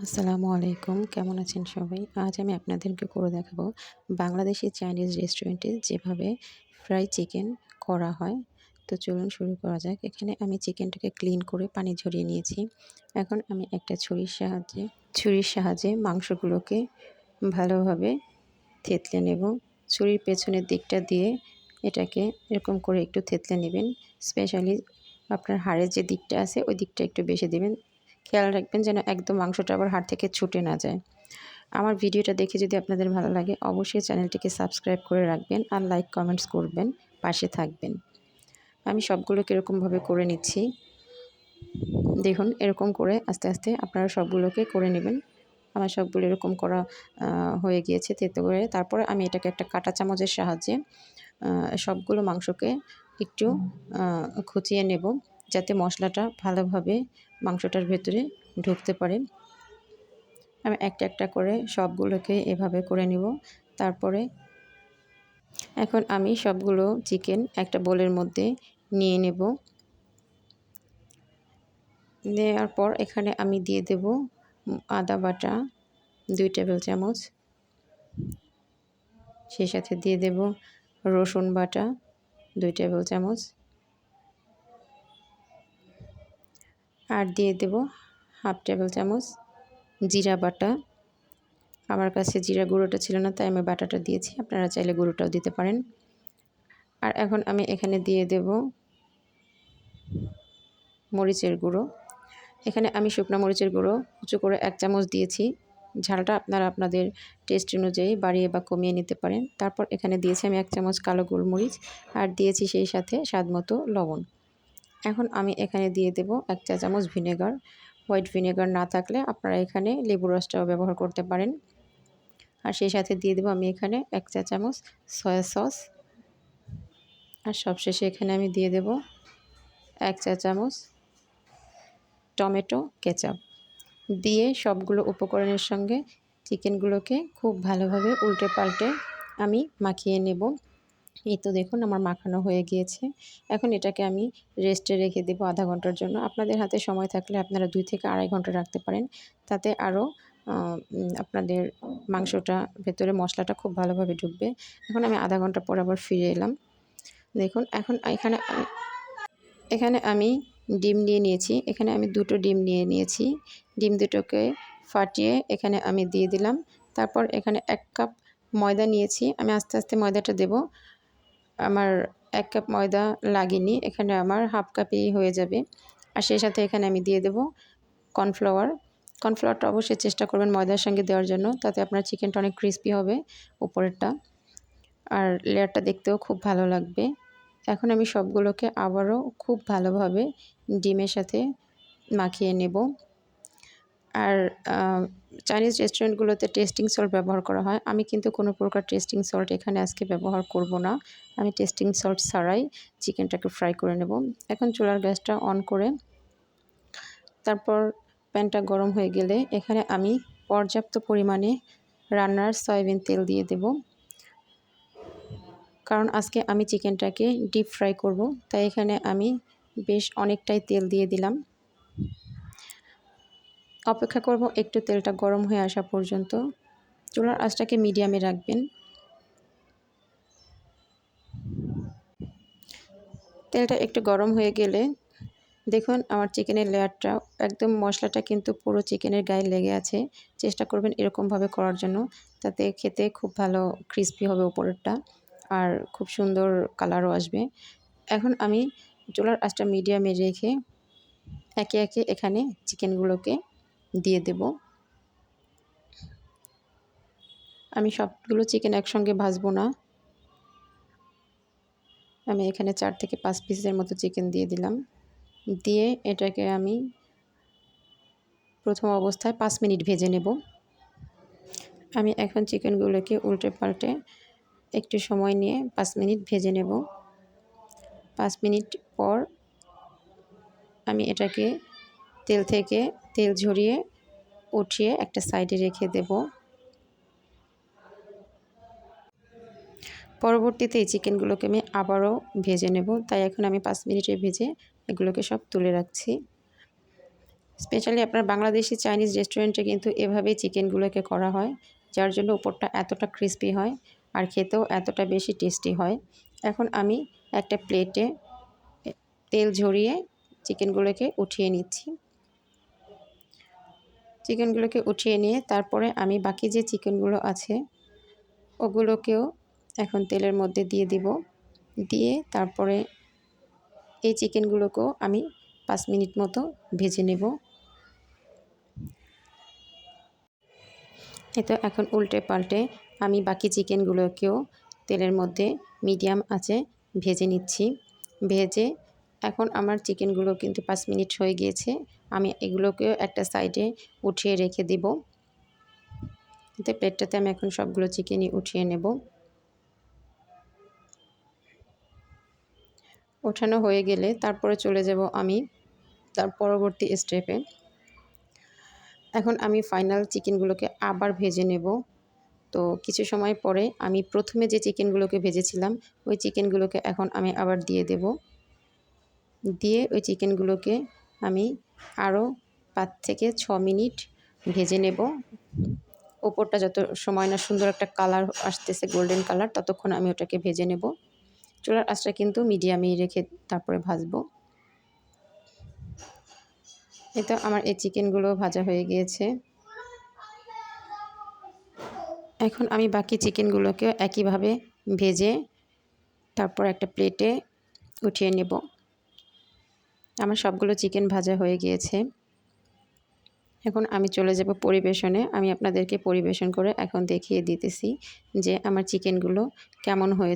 আসসালামু আলাইকুম, কেমন আছেন সবাই? আজ আমি আপনাদেরকে করে দেখাবো বাংলাদেশি চাইনিজ রেস্টুরেন্টে যেভাবে ফ্রাই চিকেন করা হয়। তো চলুন শুরু করা যাক। এখানে আমি চিকেনটাকে ক্লিন করে পানি ঝরিয়ে নিয়েছি। এখন আমি একটা ছুরির সাহায্যে মাংসগুলোকে ভালোভাবে থেতলে নেব। ছুরির পেছনের দিকটা দিয়ে এটাকে এরকম করে একটু থেতলে নেবেন। স্পেশালি আপনার হাড়ের যে দিকটা আছে ওই দিকটা একটু বেশি দেবেন। খেয়াল রাখবেন যেন একদম মাংসটা আবার হাড় থেকে ছুটে না যায়। আমার ভিডিওটা দেখে যদি আপনাদের ভালো লাগে অবশ্যই চ্যানেলটিকে সাবস্ক্রাইব করে রাখবেন আর লাইক কমেন্টস করবেন, পাশে থাকবেন। আমি সবগুলোকে এরকমভাবে করে নিচ্ছি। দেখুন এরকম করে আস্তে আস্তে আপনারা সবগুলোকে করে নেবেন। আমার সবগুলো এরকম করা হয়ে গিয়েছে তেতো করে। তারপরে আমি এটাকে একটা কাঁটা চামচের সাহায্যে সবগুলো মাংসকে একটু খুঁচিয়ে নেব, যাতে মশলাটা ভালোভাবে মাংসটার ভেতরে ঢুকতে পারে। আমি একটা একটা করে সবগুলোকে এভাবে করে নিব। তারপরে এখন আমি সবগুলো চিকেন একটা বোলের মধ্যে নিয়ে নেব। নেওয়ার পর এখানে আমি দিয়ে দেব আদা বাটা 2 টেবিল চামচ, সেই সাথে দিয়ে দেব রসুন বাটা 2 টেবিল চামচ, আর দিয়ে দেব হাফ টেবিল চামচ জিরা বাটা। আমার কাছে জিরা গুঁড়োটা ছিল না তাই আমি বাটাটা দিয়েছি, আপনারা চাইলে গুঁড়োটাও দিতে পারেন। আর এখন আমি এখানে দিয়ে দেব মরিচের গুঁড়ো। এখানে আমি শুকনো মরিচের গুঁড়ো উঁচু করে 1 চামচ দিয়েছি। ঝালটা আপনারা আপনাদের টেস্ট অনুযায়ী বাড়িয়ে বা কমিয়ে নিতে পারেন। তারপর এখানে দিয়েছি আমি 1 চামচ কালো গোলমরিচ আর দিয়েছি সেই সাথে স্বাদমতো লবণ। এখন আমি এখানে দিয়ে দেব 1 চা চামচ ভিনেগার। হোয়াইট ভিনেগার না থাকলে আপনারা এখানে লেবুর রসটাও ব্যবহার করতে পারেন। আর সেই সাথে দিয়ে দেব আমি এখানে 1 চা চামচ সয়া সস। আর সবশেষে এখানে আমি দিয়ে দেব 1 চা চামচ টমেটো কেচাপ। দিয়ে সবগুলো উপকরণের সঙ্গে চিকেনগুলোকে খুব ভালোভাবে উল্টে পাল্টে আমি মাখিয়ে নেব। এই তো দেখুন আমার মাখানো হয়ে গিয়েছে। এখন এটাকে আমি রেস্টে রেখে দেবো আধা ঘন্টার জন্য। আপনাদের হাতে সময় থাকলে আপনারা 2 থেকে আড়াই ঘন্টা রাখতে পারেন। তাতে আরও আপনাদের মাংসটা ভেতরে মশলাটা খুব ভালোভাবে ঢুকবে। এখন আমি আধা ঘন্টা পর আবার ফিরে এলাম। দেখুন এখন এখানে আমি ডিম নিয়ে নিয়েছি। এখানে আমি 2টো ডিম নিয়ে নিয়েছি। ডিম দুটোকে ফাটিয়ে এখানে আমি দিয়ে দিলাম। তারপর এখানে 1 কাপ ময়দা নিয়েছি। আমি আস্তে আস্তে ময়দাটা দেব। আমার 1 কাপ ময়দা লাগেনি, এখানে আমার হাফ কাপেই হয়ে যাবে। আর সেই সাথে এখানে আমি দিয়ে দেব কর্নফ্লাওয়ার। কর্নফ্লাওয়ারটা অবশ্যই চেষ্টা করবেন ময়দার সঙ্গে দেওয়ার জন্য, তাতে আপনার চিকেনটা অনেক ক্রিস্পি হবে উপরেরটা, আর লেয়ারটা দেখতেও খুব ভালো লাগবে। এখন আমি সবগুলোকে আবারও খুব ভালোভাবে ডিমের সাথে মাখিয়ে নেব। আর চাইনিজ রেস্টুরেন্টগুলোতে টেস্টিং সল্ট ব্যবহার করা হয়, আমি কিন্তু কোনো প্রকার টেস্টিং সল্ট এখানে আজকে ব্যবহার করব না। আমি টেস্টিং সল্ট ছাড়াই চিকেনটাকে ফ্রাই করে নেব। এখন চুলার গ্যাসটা অন করে তারপর প্যানটা গরম হয়ে গেলে এখানে আমি পর্যাপ্ত পরিমাণে রান্নার সয়াবিন তেল দিয়ে দেব। কারণ আজকে আমি চিকেনটাকে ডিপ ফ্রাই করব, তাই এখানে আমি বেশ অনেকটাই তেল দিয়ে দিলাম। অপেক্ষা করব একটু তেলটা গরম হয়ে আসা পর্যন্ত। চুলার আঁচটাকে মিডিয়ামে রাখবেন। তেলটা একটু গরম হয়ে গেলে দেখুন আমার চিকেনের লেয়ারটা একদম, মশলাটা কিন্তু পুরো চিকেনের গায়ে লেগে আছে। চেষ্টা করবেন এরকমভাবে করার জন্য, তাতে খেতে খুব ভালো ক্রিস্পি হবে উপরেরটা আর খুব সুন্দর কালারও আসবে। এখন আমি চুলার আঁচটা মিডিয়ামে রেখে একে একে এখানে চিকেনগুলোকে দিয়ে দেব। আমি সবগুলো চিকেন একসঙ্গে ভাজবো না। আমি এখানে 4 থেকে 5 পিসের মতো চিকেন দিয়ে দিলাম। দিয়ে এটাকে আমি প্রথম অবস্থায় 5 মিনিট ভেজে নেব। আমি এখন চিকেনগুলোকে উল্টে পাল্টে একটু সময় নিয়ে 5 মিনিট ভেজে নেব। 5 মিনিট পর আমি এটাকে তেল থেকে তেল ঝরিয়ে উঠিয়ে একটা সাইডে রেখে দেব। পরবর্তীতে এই চিকেনগুলোকে আমি আবারও ভেজে নেব, তাই এখন আমি 5 মিনিটে ভেজে এগুলোকে সব তুলে রাখছি। স্পেশালি আপনার বাংলাদেশি চাইনিজ রেস্টুরেন্টে কিন্তু এভাবেই চিকেনগুলোকে করা হয়, যার জন্য উপরটা এতটা ক্রিস্পি হয় আর খেতেও এতটা বেশি টেস্টি হয়। এখন আমি একটা প্লেটে তেল ঝরিয়ে চিকেনগুলোকে উঠিয়ে নিচ্ছি। চিকেনগুলোকে উঠিয়ে নিয়ে তারপরে আমি বাকি যে চিকেনগুলো আছে ওগুলোকেও এখন তেলের মধ্যে দিয়ে দিব। দিয়ে তারপরে এই চিকেনগুলোকেও আমি 5 মিনিট মতো ভেজে নেব। তো এখন উল্টে পাল্টে আমি বাকি চিকেনগুলোকেও তেলের মধ্যে মিডিয়াম আঁচে ভেজে নিচ্ছি। ভেজে এখন আমার চিকেনগুলো কিন্তু 5 মিনিট হয়ে গিয়েছে। আমি এগুলোকেও একটা সাইডে উঠিয়ে রেখে দিব। এতে প্লেটটাতে আমি এখন সবগুলো চিকেনই উঠিয়ে নেব। ওঠানো হয়ে গেলে তারপরে চলে যাব আমি তার পরবর্তী স্টেপে। এখন আমি ফাইনাল চিকেনগুলোকে আবার ভেজে নেব। তো কিছু সময় পরে আমি প্রথমে যে চিকেনগুলোকে ভেজেছিলাম ওই চিকেনগুলোকে এখন আমি আবার দিয়ে দেব। দিয়ে ওই চিকেনগুলোকে আমি আরও 5 থেকে 6 মিনিট ভেজে নেব। ওপরটা যত সময় না সুন্দর একটা কালার আসতেছে, গোল্ডেন কালার, ততক্ষণ আমি ওটাকে ভেজে নেব। চুলার আঁচটা কিন্তু মিডিয়ামেই রেখে তারপরে ভাজবো। তো আমার এই চিকেনগুলো ভাজা হয়ে গিয়েছে। এখন আমি বাকি চিকেনগুলোকেও একইভাবে ভেজে তারপর একটা প্লেটে উঠিয়ে নেব। আমার সবগুলো চিকেন ভাজা হয়ে গিয়েছে। এখন আমি চলে যাব পরিবেশনে। আমি আপনাদেরকে পরিবেশন করে এখন দেখিয়ে দিতেছি যে আমার চিকেনগুলো কেমন হয়েছে।